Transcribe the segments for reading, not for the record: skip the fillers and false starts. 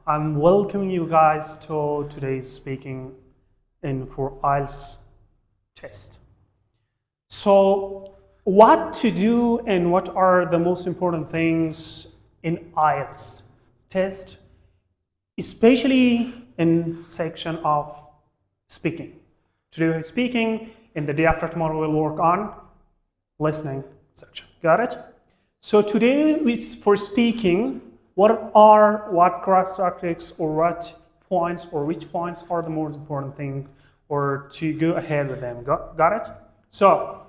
I'm welcoming you guys to today's speaking in for IELTS test. So, what to do and what are the most important things in IELTS test, especially in section of speaking. Today we're speaking, and the day after tomorrow we'll work on listening section. Got it? So today for speaking, what characteristics or what points or which points are the most important thing or to go ahead with them. Got it? So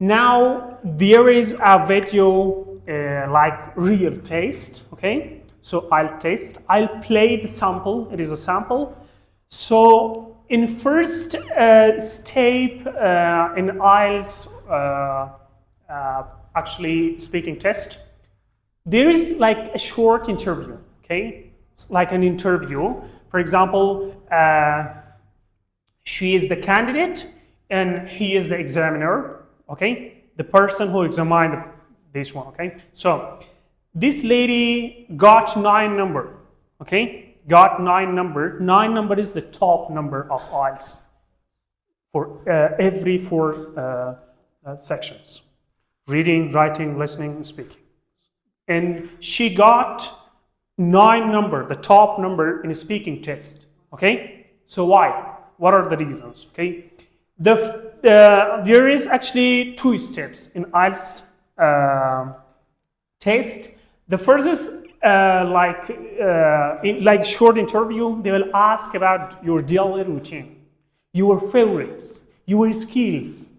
now there is a video like real test, okay? So I'll test. I'll play the sample. It is a sample. So in first step in IELTS actually speaking test, there is like a short interview, okay? It's like an interview. For example, she is the candidate and he is the examiner, okay? The person who examined this one, okay? So this lady got 9 number, okay? Got 9 number. 9 number is the top number of IELTS for every 4 sections. Reading, writing, listening, speaking. And she got 9 number, the top number in a speaking test, okay? So why? What are the reasons, okay? There is actually 2 steps in IELTS test. The first is like short interview. They will ask about your daily routine, your favorites, your skills,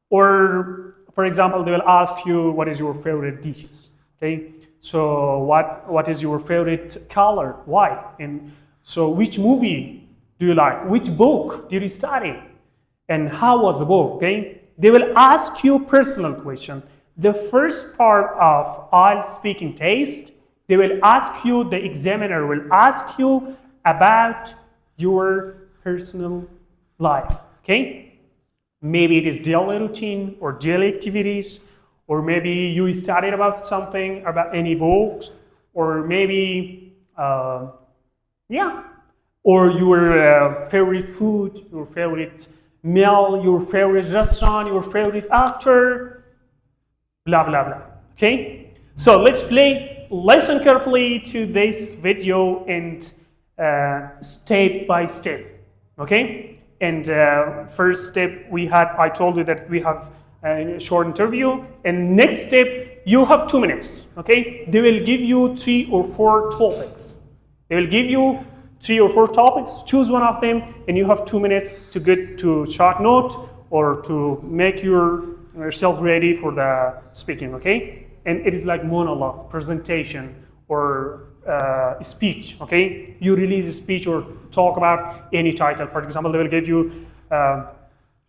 or for example, they will ask you what is your favorite dishes, okay? So what is your favorite color? Why? And so which movie do you like? Which book did you study? And how was the book? Okay? They will ask you personal question. The first part of IELTS speaking test, they will ask you, the examiner will ask you about your personal life. Okay? Maybe it is daily routine or daily activities, or maybe you studied about something, about any books, or maybe, or your favorite food, your favorite meal, your favorite restaurant, your favorite actor, blah, blah, blah, okay? So let's listen carefully to this video and step by step, okay? And first step I told you that we have a short interview, and next step, you have 2 minutes, okay? They will give you 3 or 4 topics. They will give you 3 or 4 topics, choose one of them, and you have 2 minutes to get to short note or to make yourself ready for the speaking, okay? And it is like monologue, presentation, or speech, okay? You release a speech or talk about any title. For example, they will give you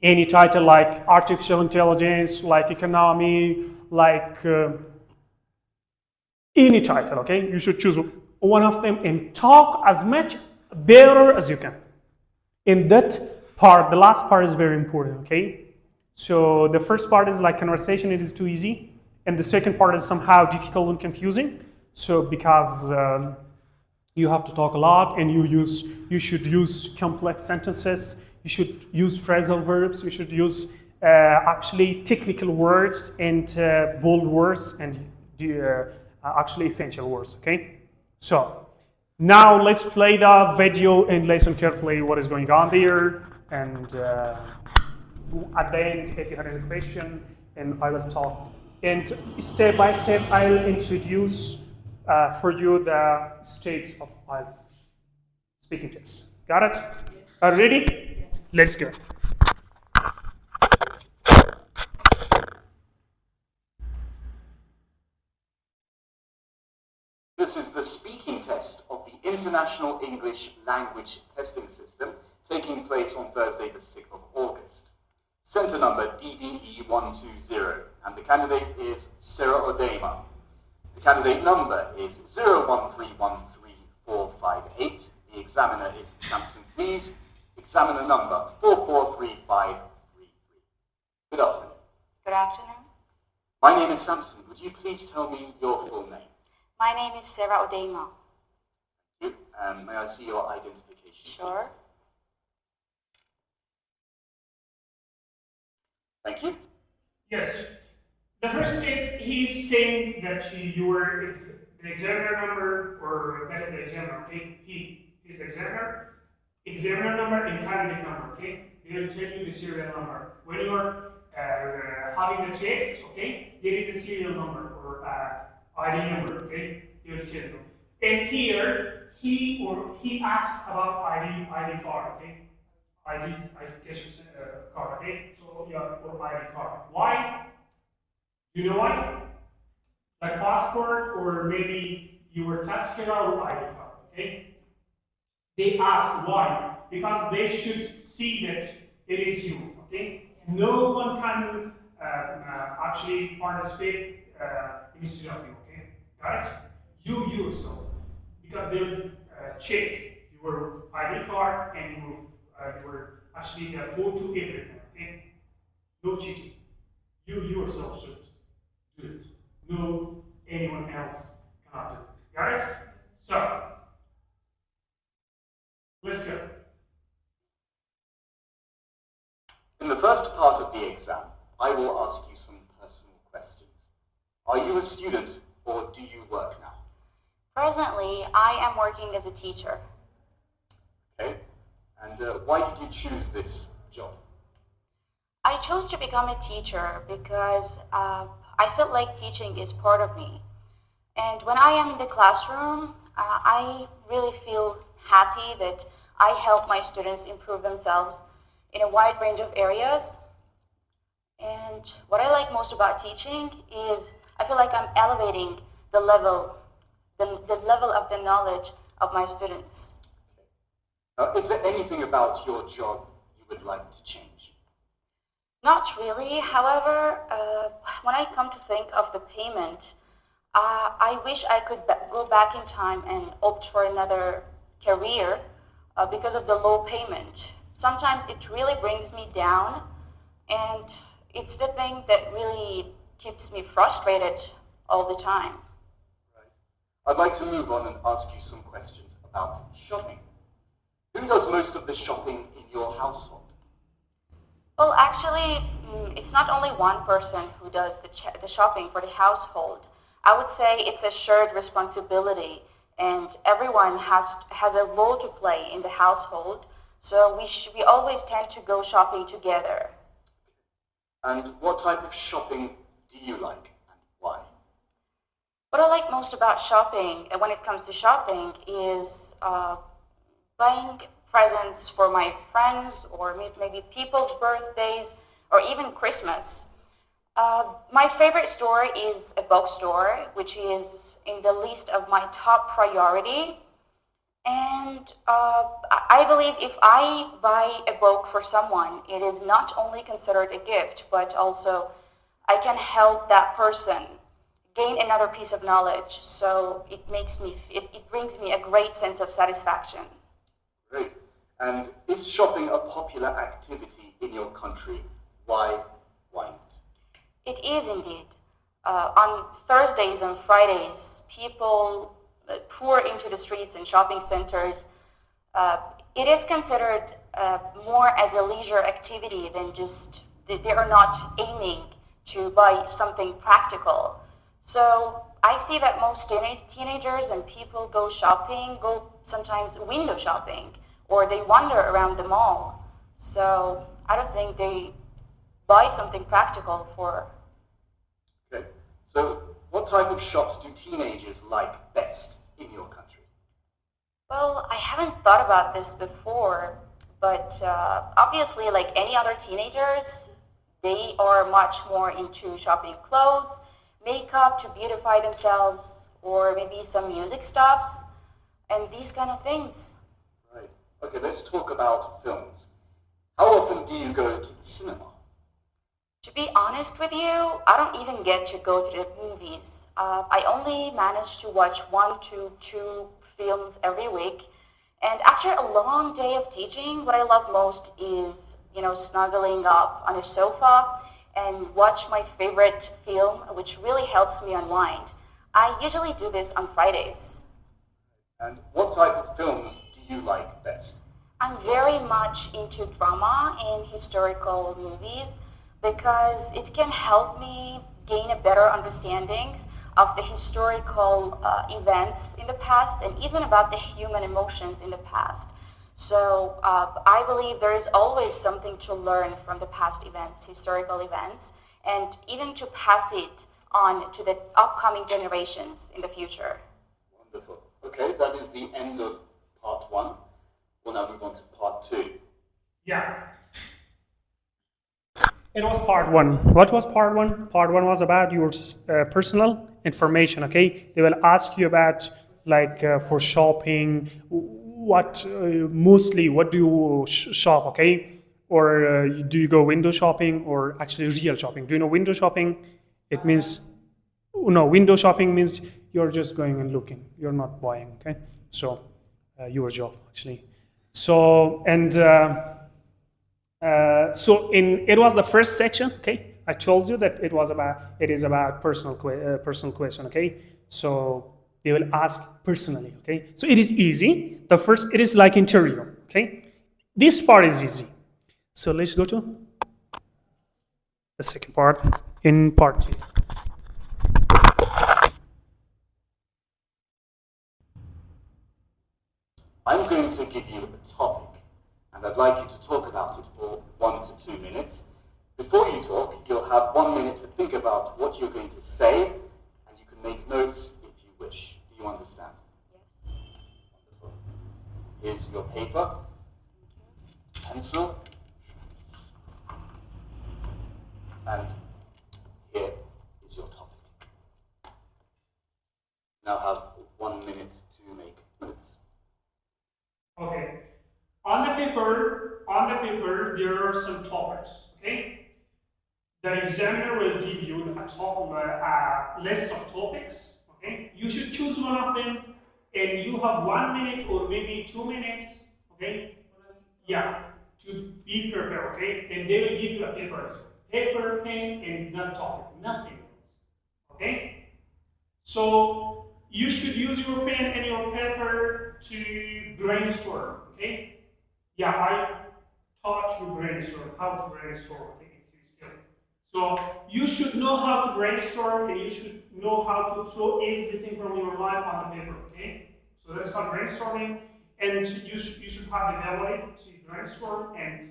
any title like artificial intelligence, like economy, like any title, okay? You should choose one of them and talk as much better as you can. In that part, the last part is very important, okay? So the first part is like conversation, it is too easy. And the second part is somehow difficult and confusing. So because you have to talk a lot and you should use complex sentences, you should use phrasal verbs, you should use actually technical words and bold words and actually essential words, okay? So now let's play the video and listen carefully what is going on there. And at the end, if you have any question, and I will talk. And step by step, I'll introduce for you the states of IELTS speaking test. Got it? Are you ready? Let's go. This is the speaking test of the International English Language Testing System, taking place on Thursday the 6th of August. Center number DDE120, and the candidate is Sarah Odema. The candidate number is 013134458. The examiner is Samson Z's. Examiner number 443533. Good afternoon. Good afternoon. My name is Samson. Would you please tell me your full name? My name is Sarah Odema. Thank you. And may I see your identification? Sure. Please? Thank you. Yes. The first step, he's saying that it's the examiner number, or that is the examiner, okay? He's the examiner, number, and candidate number, okay? They will tell you the serial number. When you are having the test, okay, there is a serial number or ID number, okay? They will tell you. And here, he asked about ID card, okay? Identification card, okay? So yeah, or ID card. Why? Do you know why? Like passport or maybe your testicular or ID card, okay? They ask why? Because they should see that it is you, okay? No one can actually participate instead of you, okay? Got it? You yourself, because they'll check your ID card and your actually the photo, everything, okay? No cheating. You yourself should do it. No, anyone else cannot do it. Got it? So, let's go. In the first part of the exam, I will ask you some personal questions. Are you a student or do you work now? Presently, I am working as a teacher. Okay. And why did you choose this job? I chose to become a teacher because I feel like teaching is part of me. And when I am in the classroom, I really feel happy that I help my students improve themselves in a wide range of areas. And what I like most about teaching is I feel like I'm elevating the level of the knowledge of my students. Is there anything about your job you would like to change? Not really. However, when I come to think of the payment, I wish I could go back in time and opt for another career because of the low payment. Sometimes it really brings me down, and it's the thing that really keeps me frustrated all the time. Right. I'd like to move on and ask you some questions about shopping. Who does most of the shopping in your household? Well, actually, it's not only one person who does the shopping for the household. I would say it's a shared responsibility, and everyone has a role to play in the household. So we always tend to go shopping together. And what type of shopping do you like and why? What I like most about shopping, when it comes to shopping, is buying presents for my friends or maybe people's birthdays or even Christmas. My favorite store is a bookstore, which is in the list of my top priority. And I believe if I buy a book for someone, it is not only considered a gift, but also I can help that person gain another piece of knowledge. So it brings me a great sense of satisfaction. Great. And is shopping a popular activity in your country? Why not? It is indeed. On Thursdays and Fridays, people pour into the streets and shopping centers. It is considered more as a leisure activity than just, they are not aiming to buy something practical. So I see that most teenagers and people go shopping, go sometimes window shopping, or they wander around the mall. So I don't think they buy something practical for. Okay. So what type of shops do teenagers like best in your country? Well, I haven't thought about this before, but obviously, like any other teenagers, they are much more into shopping clothes, makeup to beautify themselves, or maybe some music stuffs, and these kind of things. Right. Okay, let's talk about films. How often do you go to the cinema? To be honest with you, I don't even get to go to the movies. I only manage to watch 1 to 2 films every week. And after a long day of teaching, what I love most is, snuggling up on a sofa and watch my favorite film, which really helps me unwind. I usually do this on Fridays. And what type of films much into drama and historical movies because it can help me gain a better understanding of the historical events in the past and even about the human emotions in the past. So I believe there is always something to learn from the past events, historical events, and even to pass it on to the upcoming generations in the future. Wonderful. Okay, that is the end of part one. We'll now move on to part two. Yeah. It was part one. What was part one? Part one was about your personal information. Okay, they will ask you about like for shopping, what mostly what do you shop? Okay, or do you go window shopping or actually real shopping? Do you know window shopping? It means no, window shopping means you're just going and looking. You're not buying. Okay, so your job actually. So and. So it was the first section. Okay, I told you that it is about personal question. Okay, so they will ask personally. Okay, so it is easy. The first it is like interview. Okay, this part is easy. So let's go to the second part in part two. I'm going to give you a topic, and I'd like you to talk about it for 1 to 2 minutes. Before you talk, you'll have 1 minute to think about what you're going to say, and you can make notes if you wish. Do you understand? Yes. Wonderful. Here's your paper, pencil, and here is your topic. Now have 1 minute to make notes. Okay. On the paper, there are some topics. Okay. The examiner will give you a list of topics. Okay. You should choose one of them, and you have 1 minute or maybe 2 minutes. Okay. Yeah. To be prepared. Okay. And they will give you a paper, pen, and that topic. Nothing else. Okay. So you should use your pen and your paper to brainstorm, okay? Yeah, I taught you brainstorm, how to brainstorm, okay, so you should know how to brainstorm and you should know how to throw everything from your mind on the paper, okay? So that's called brainstorming, and you should have the ability to brainstorm and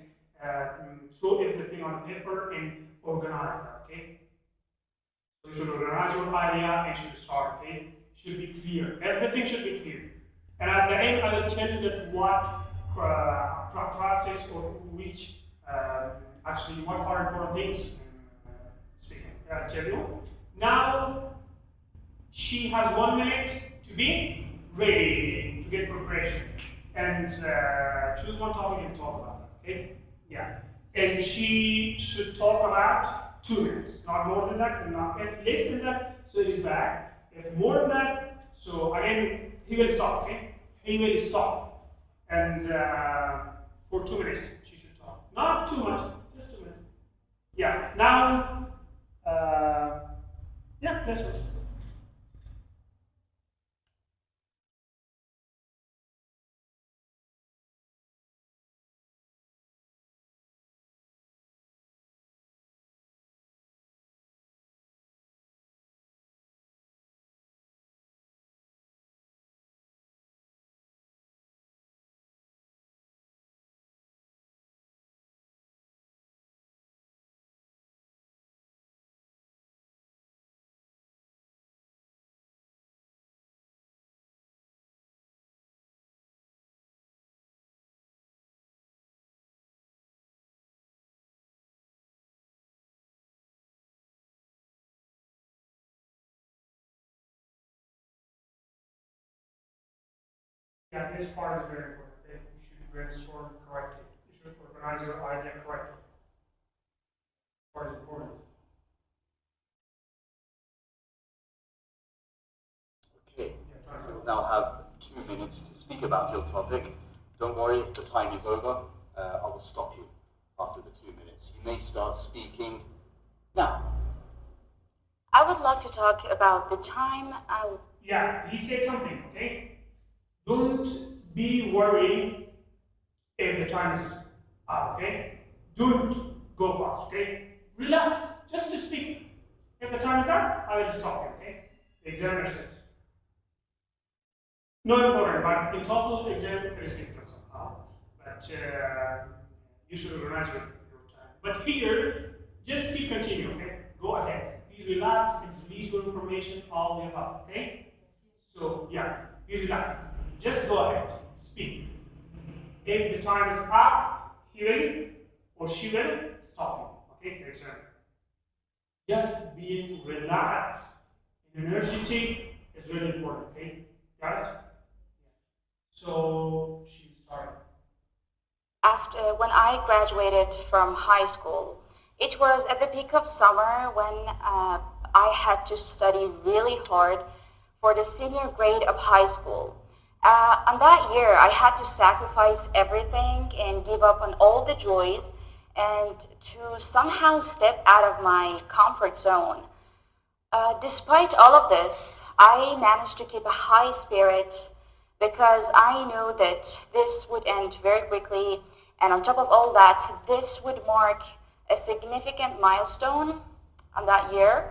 throw everything on the paper and organize that, okay? So you should organize your idea and should start, okay? Should be clear. Everything should be clear. And at the end, I will tell you that what process or which, actually, what are important things speaking. I'll tell you. Now, she has 1 minute to be ready to get preparation. And choose one topic and talk about it, okay? Yeah. And she should talk about 2 minutes, not more than that, and not if less than that, so it is bad. If more than that, so again, he will stop, okay? He will stop. And for 2 minutes, she should talk. Not too much, just 2 minutes. Yeah, now, yeah, that's it. Yeah, this part is very important. Okay? You should brainstorm correctly. You should organize your idea correctly. Part is important. Okay, you will now have 2 minutes to speak about your topic. Don't worry if the time is over. I will stop you after the 2 minutes. You may start speaking now. I would like to talk about the time I would. Yeah, he said something, okay? Don't be worried if the time is Okay? Don't go fast, okay? Relax, just to speak. If the time is up, I will stop you, okay? The examiner says. No important, but in TOEFL exam, it is different somehow. But you should organize your time. But here, just keep continue, okay? Go ahead. Be relaxed and release your information all you have, okay? So, yeah, be relaxed. Just go ahead, speak. If the time is up, he will or she will stop you, okay? The examiner. Just being relaxed and energetic is really important, okay? Got it? So she started. When I graduated from high school, it was at the peak of summer when I had to study really hard for the senior grade of high school. On that year, I had to sacrifice everything and give up on all the joys and to somehow step out of my comfort zone. Despite all of this, I managed to keep a high spirit because I knew that this would end very quickly, and on top of all that, this would mark a significant milestone on that year.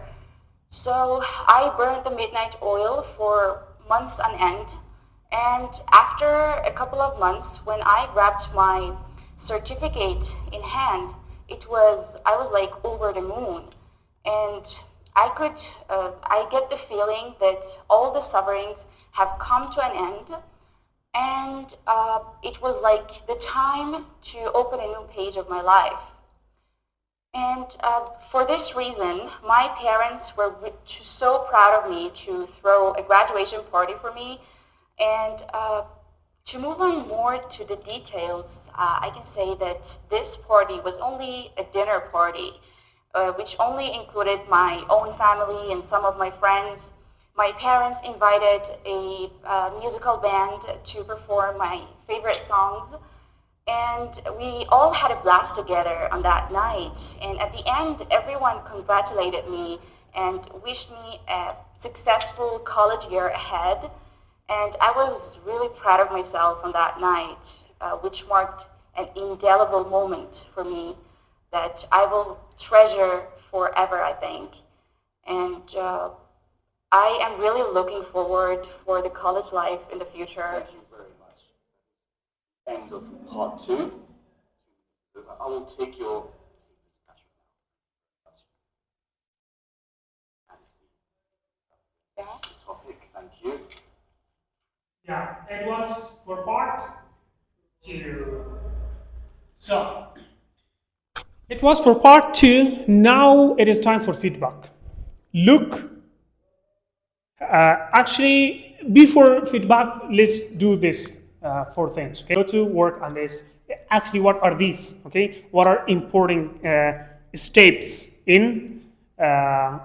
So I burned the midnight oil for months on end, and after a couple of months, when I grabbed my certificate in hand, I was like over the moon, and I get the feeling that all the sufferings have come to an end, and it was like the time to open a new page of my life. And for this reason, my parents were so proud of me to throw a graduation party for me. And to move on more to the details, I can say that this party was only a dinner party, which only included my own family and some of my friends. My parents invited a musical band to perform my favorite songs, and we all had a blast together on that night. And at the end, everyone congratulated me and wished me a successful college year ahead. And I was really proud of myself on that night, which marked an indelible moment for me that I will treasure forever, I think. And I am really looking forward for the college life in the future. Thank you very much. End of part 2. I will take your topic. Thank you. Yeah, it was for part 2. So, it was for part 2. Now it is time for feedback. Look, actually, before feedback, let's do this 4 things. Okay, go to work on this. Actually, what are these? Okay, what are important steps in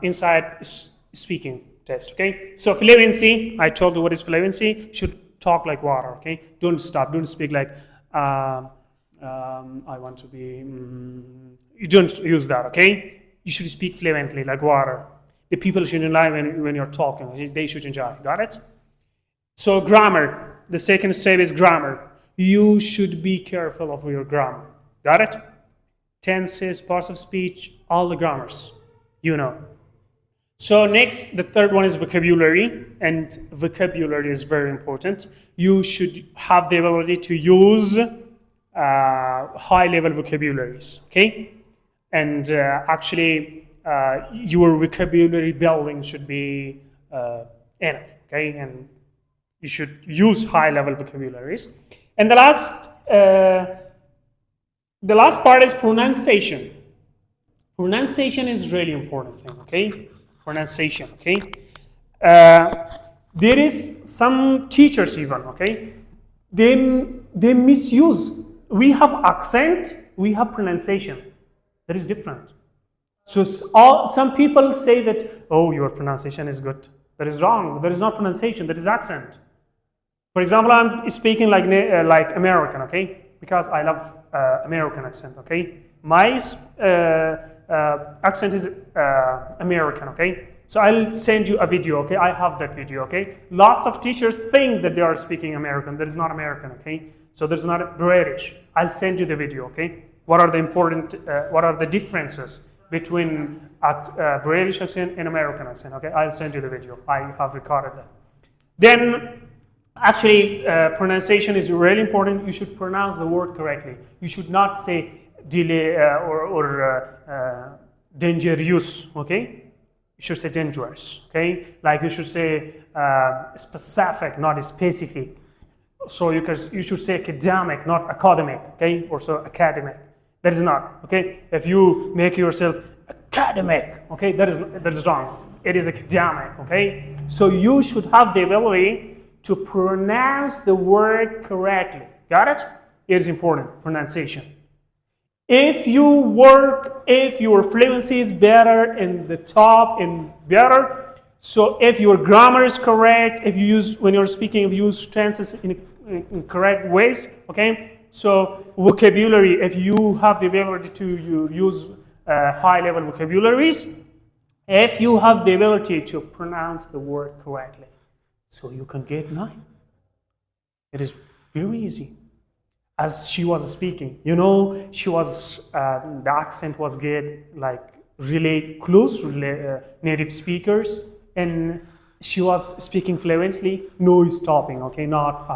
inside speaking test? Okay, so fluency. I told you what is fluency. Should talk like water. Okay, don't stop. Don't speak like I want to be. You don't use that. Okay, you should speak fluently like water. The people should enjoy when you're talking. They should enjoy. Got it? So grammar. The second step is grammar. You should be careful of your grammar. Got it? Tenses, parts of speech, all the grammars. You know. So next, the third one is vocabulary. And vocabulary is very important. You should have the ability to use high-level vocabularies. Okay? And actually, your vocabulary building should be enough, okay? And you should use high-level vocabularies. And the last part is pronunciation. Pronunciation is really important thing, okay? Pronunciation, okay? There is some teachers even, okay? They misuse. We have accent, we have pronunciation. That is different. So some people say that, oh, your pronunciation is good. That is wrong. That is not pronunciation. That is accent. For example, I'm speaking like American, okay? Because I love American accent, okay? My accent is American, okay? So I'll send you a video, okay? I have that video, okay? Lots of teachers think that they are speaking American. That is not American, okay? So there's not British. I'll send you the video, okay? What are the important, what are the differences between British accent and American accent? Okay, I'll send you the video. I have recorded that. Then, actually, pronunciation is really important. You should pronounce the word correctly. You should not say delay or dangerous. Okay, you should say dangerous. Okay, like you should say specific, not specific. So you should say academic, not academic. Okay, or so academic. That is not. Okay, if you make yourself academic, okay, that is wrong. It is academic. Okay, so you should have the ability to pronounce the word correctly. Got it? It is important, pronunciation. If your fluency is better in the top and better, so if your grammar is correct, if you use, when you're speaking, if you use tenses in correct ways, okay? So vocabulary, if you have the ability to use high-level vocabularies, if you have the ability to pronounce the word correctly, so you can get 9. It is very easy. As she was speaking, you know, she was, the accent was good, like really close, native speakers, and she was speaking fluently, no stopping, okay, not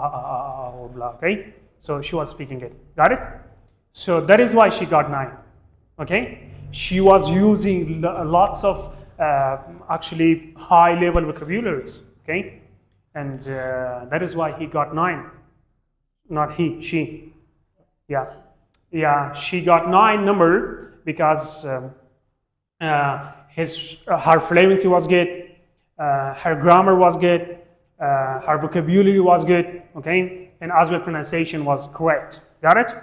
or blah, okay? So she was speaking it, got it? So that is why she got 9, okay? She was using lots of actually high-level vocabularies, okay? And that is why he got 9. Not he, she. Yeah. Yeah, she got 9 number because her fluency was good, her grammar was good, her vocabulary was good, okay? And as well, pronunciation was correct. Got it?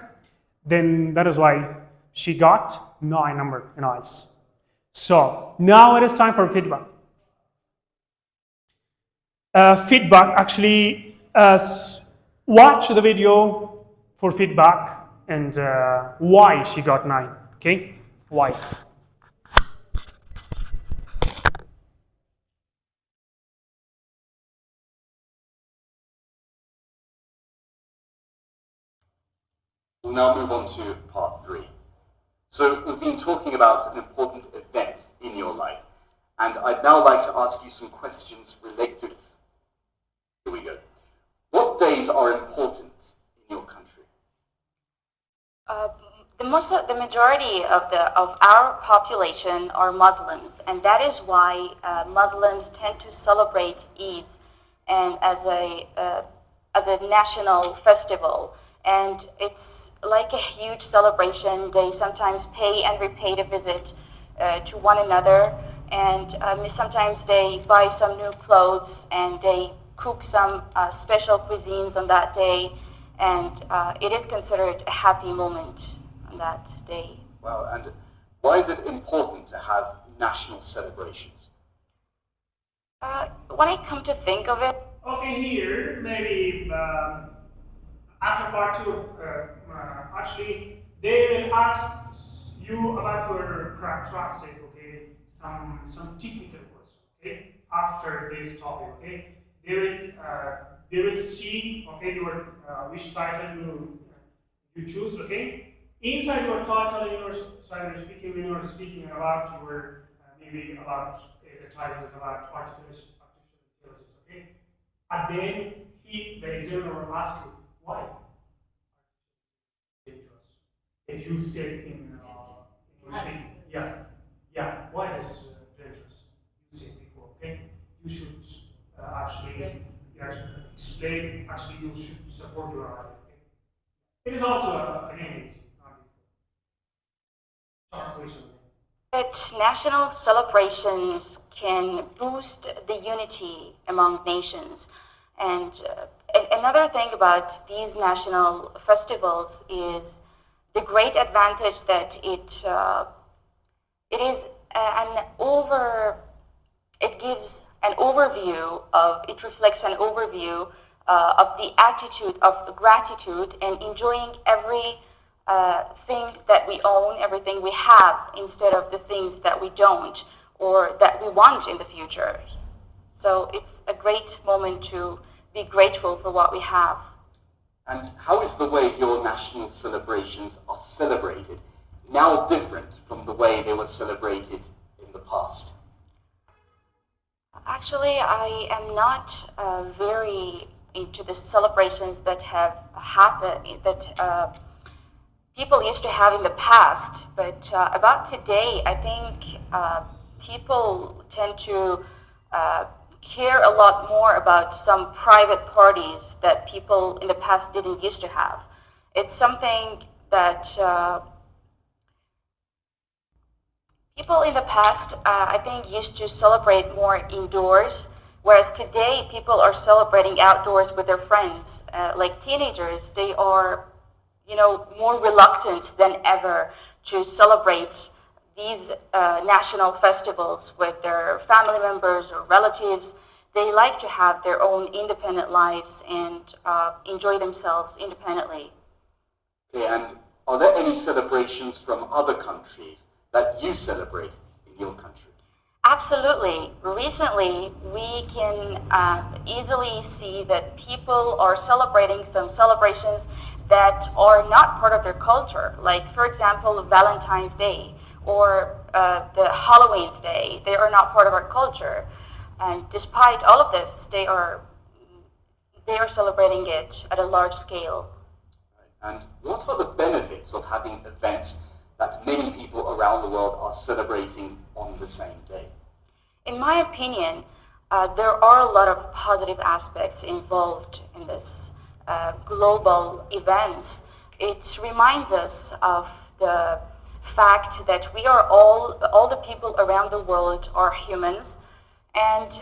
Then that is why she got 9 number in IELTS. So now it is time for feedback. Feedback, actually, watch the video for feedback and why she got 9, okay? Why? We'll now move on to part 3. So we've been talking about an important event in your life, and I'd now like to ask you some questions related to this. Here we go. What days are important in your country? The majority of our population are Muslims, and that is why Muslims tend to celebrate Eid and as a national festival. And it's like a huge celebration. They sometimes pay and repay a visit to one another, and sometimes they buy some new clothes and they cook some special cuisines on that day, and it is considered a happy moment on that day. Wow, and why is it important to have national celebrations? When I come to think of it, Okay, here, maybe after part 2, actually, they will ask you about your characteristic, okay? Some technical questions, okay? After this topic, okay? They will see, okay, your which title you choose, okay? Inside your title, when you're speaking about your maybe about the title is about artificial intelligence, okay? And then the examiner will ask you why dangerous. If you say in your speaking, yeah, why is dangerous? You said before, okay? You should actually explain. Actually, you should support your idea. Okay? It is also again easy, not difficult. Short question. that national celebrations can boost the unity among nations. And another thing about these national festivals is the great advantage that it gives an overview of, it reflects an overview of the attitude of gratitude and enjoying every thing that we own, everything we have, instead of the things that we don't or that we want in the future. So it's a great moment to be grateful for what we have. And how is the way your national celebrations are celebrated now different from the way they were celebrated in the past? Actually, I am not very into the celebrations that have happened, that people used to have in the past. But about today, I think people tend to care a lot more about some private parties that people in the past didn't used to have. It's something that people in the past, I think, used to celebrate more indoors, whereas today people are celebrating outdoors with their friends. Like teenagers, they are, more reluctant than ever to celebrate these national festivals with their family members or relatives. They like to have their own independent lives and enjoy themselves independently. Okay, and are there any celebrations from other countries that you celebrate in your country? Absolutely. Recently, we can easily see that people are celebrating some celebrations that are not part of their culture. Like, for example, Valentine's Day or the Halloween's Day. They are not part of our culture. And despite all of this, they are celebrating it at a large scale. And what are the benefits of having events that many people around the world are celebrating on the same day? In my opinion, there are a lot of positive aspects involved in this global events. It reminds us of the fact that we are all the people around the world are humans, and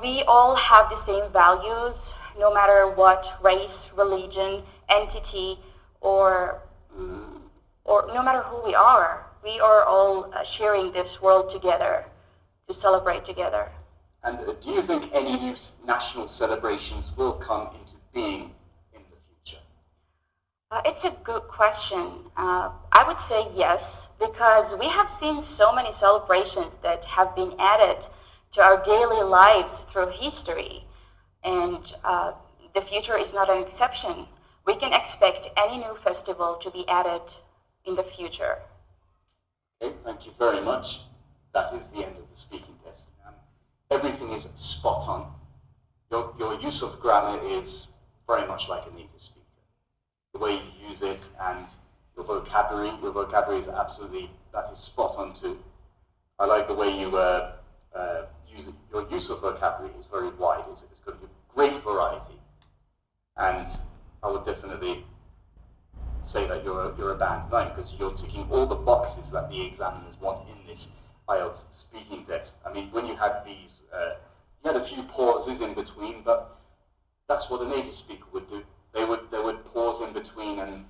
we all have the same values, no matter what race, religion, entity, or no matter who we are. We are all sharing this world together to celebrate together. And do you think any new national celebrations will come into being in the future? It's a good question. I would say yes, because we have seen so many celebrations that have been added to our daily lives through history, and the future is not an exception. We can expect any new festival to be added in the future. Okay, thank you very much. That is the end of the speaking test. Everything is spot on. Your use of grammar is very much like a native speaker. The way you use it and your vocabulary is absolutely, that is spot on too. I like the way you use it. Your use of vocabulary is very wide. It's got a great variety. And I would definitely say that you're a band 9 because you're ticking all the boxes that the examiners want in this IELTS speaking test. I mean, when you had these, you had a few pauses in between, but that's what a native speaker would do. They would pause in between and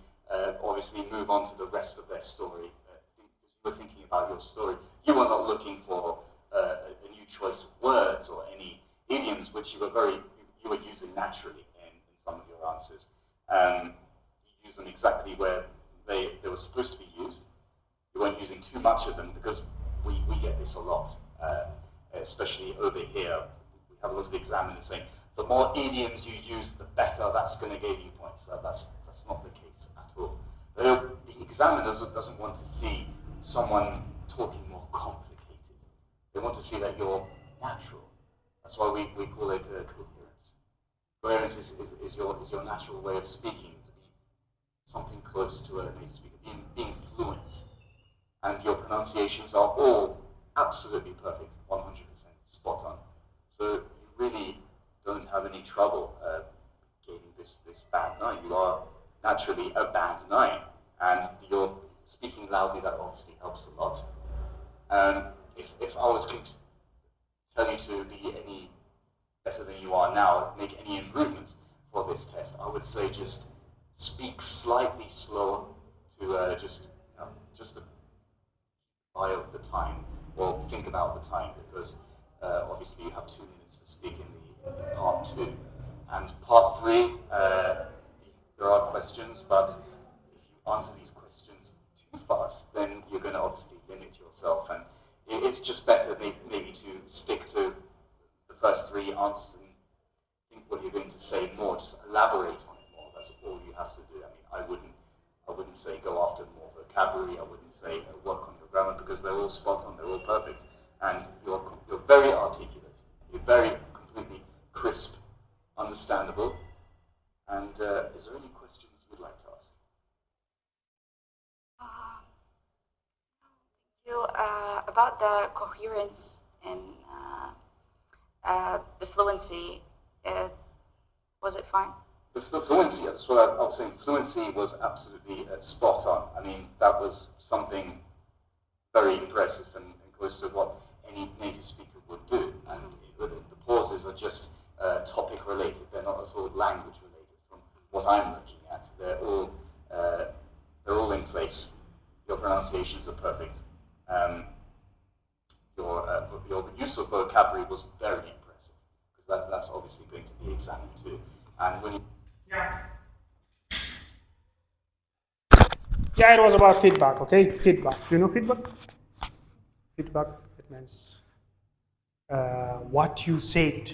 obviously move on to the rest of their story. Because you were thinking about your story. You were not looking for a new choice of words or any idioms which you were using naturally in some of your answers. You use them exactly where they were supposed to be used. You weren't using too much of them because we get this a lot, especially over here. We have a lot of examiners saying, the more idioms you use, the better, that's going to give you points. That's not the case at all. The examiner doesn't want to see someone talking more complicated. They want to see that you're natural. That's why we call it coherence. Coherence is your natural way of speaking, to be something close to a native speaker, being fluent. And your pronunciations are all absolutely perfect, 100% spot on. So you really don't have any trouble getting this band 9. You are naturally a band 9, and you're speaking loudly. That obviously helps a lot. If I was going to tell you to be any better than you are now, make any improvements for this test, I would say just speak slightly slower to just the eye of the time, or think about the time, because obviously you have 2 minutes to speak in part 2. And part 3, there are questions, but if you answer these questions too fast, then you're going to obviously limit yourself. And it's just better maybe to stick to the first 3 answers and think what you're going to say more, just elaborate on it more. That's all you have to do. I wouldn't say go after more vocabulary. I wouldn't say work on your grammar, because they're all spot on. They're all perfect, and you're very articulate. You're very completely crisp, understandable. And is there any questions you'd like to ask? Thank you. About the coherence and the fluency, was it fine? The fluency, that's what I was saying. Fluency was absolutely spot on. That was something very impressive and close to what any native speaker would do. And the pauses are just topic related. They're not at all language related from what I'm looking at. They're all in place. Your pronunciations are perfect. Your use of vocabulary was very impressive, because that's obviously going to be examined too. And when you Yeah, it was about feedback, okay? Feedback. Do you know feedback? Feedback, it means what you said.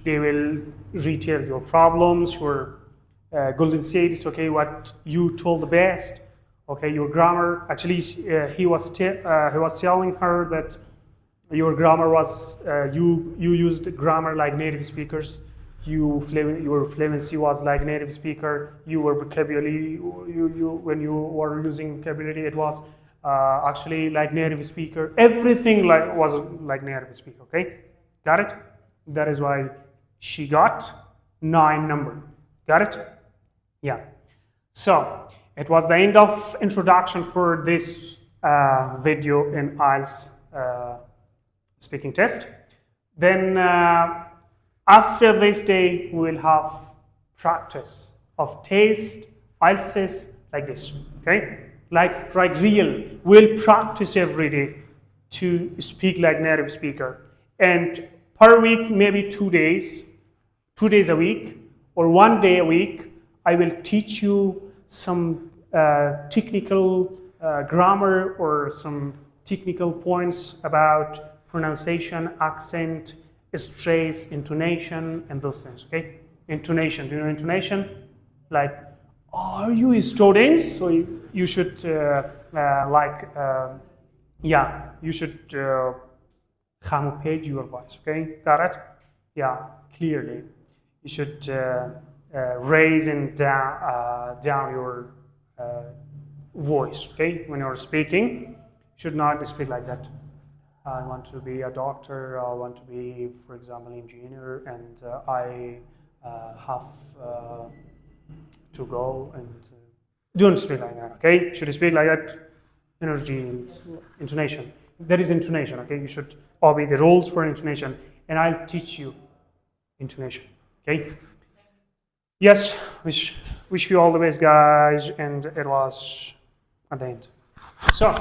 They will retell your problems, your golden states, okay, what you told the best, okay, your grammar. Actually, he was telling her that your grammar was, you used grammar like native speakers. Your fluency was like native speaker. Your vocabulary, when you were using vocabulary, it was actually like native speaker. Everything was like native speaker. Okay, got it? That is why she got 9 number. Got it? Yeah. So it was the end of introduction for this video in IELTS speaking test. Then after this day, we will have practice of taste, IELTS like this, okay? Like real. We'll practice every day to speak like native speaker. And per week, maybe 2 days a week, or 1 day a week, I will teach you some technical grammar or some technical points about pronunciation, accent, stress, intonation, and those things, okay? Intonation, do you know intonation? Like, are you students? So you should, you should camouflage your voice, okay? Got it? Yeah, clearly. You should raise and down your voice, okay? When you're speaking, you should not speak like that. I want to be a doctor, I want to be, for example, engineer, and I have to go and don't speak like that, okay? Should speak like that, energy and intonation. That is intonation, okay? You should obey the rules for intonation, and I'll teach you intonation, okay? Yes, wish you all the best, guys, and it was at the end. So.